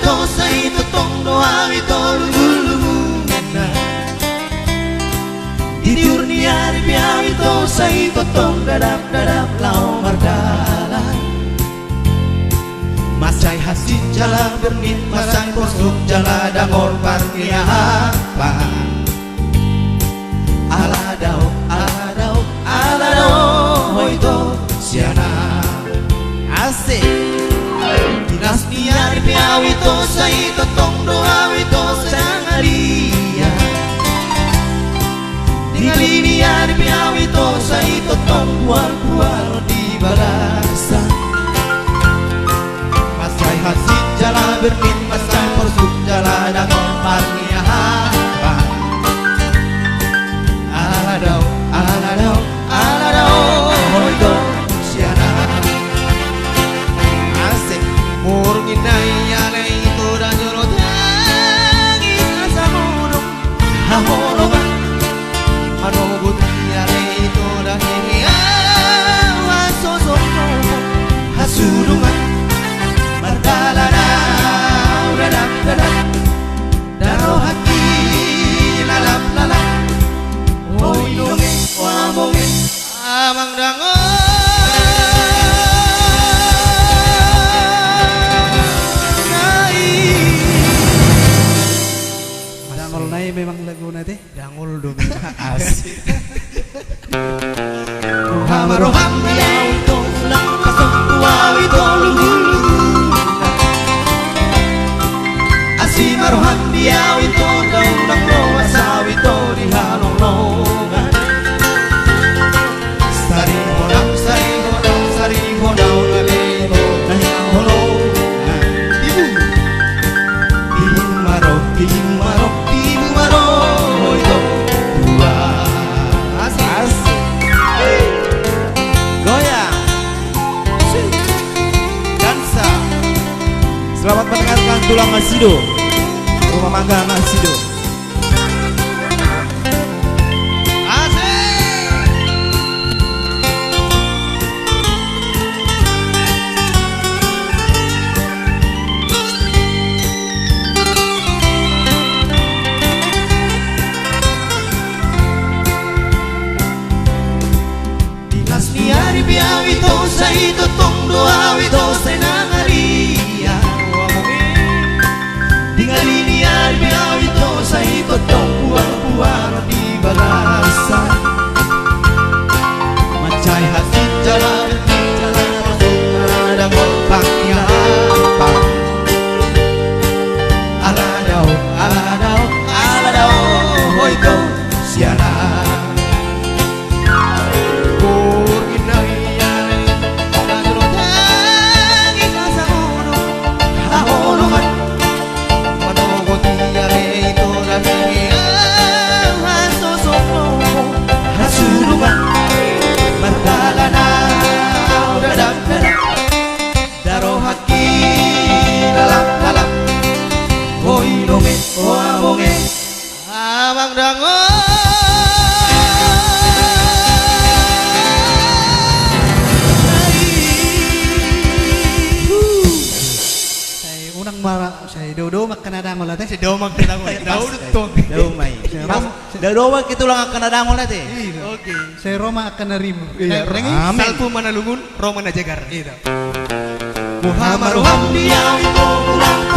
ito sa ito tong doa ito lululungan Tidur niya biyaw ito sa ito tong dadap lau mardalan Masay hasil jala bernit masay posuk jala dangor parkiapan Aladao hoito siana asik Dinas niya biyaw ito sa ito tong doa ito sa ngalia Ningali niya biyaw ito sa ito tong buwal-buwal di balasa Masay hasil jala bernit masay posuk jala dangor parkiapan Aladao hoito siana asik murngin nayale itu dan jorot tangi asamunong haholongan manogut yale itu dan hiawa sosokno hasulungan martalana dadap daro hati lalap Hoy donge wamonge amang dango Dangol nai memang lagu nanti Dangol dong asik Hamaroham diaw ito lang pasok tuwaw ito lulu Asimaroham diaw ito daw lang lo asaw ito di halong-longan Sari hodam nalebo nahiholongan Ibu maro ito dua asik goyang dansa Selamat mendengarkan Tulang Masido Rumah Mangga Masido biyaw ito sa ito tong doa ito sa nangaria Dingali niya biyaw ito sa ito tong buwang-buwang di balasan Macay hasit jalan masuk dangol pangyapan Aladao hoito siana Amang dango Saya unang mara saya dodo makan dangol nanti si domang dangol daudutong Domay Daudowag ito lang ang kanadangol natin Oke Saya Roma akan nerima Amin Salpu manalungun Roma na jagar Muhammaruham diyaw ito ulang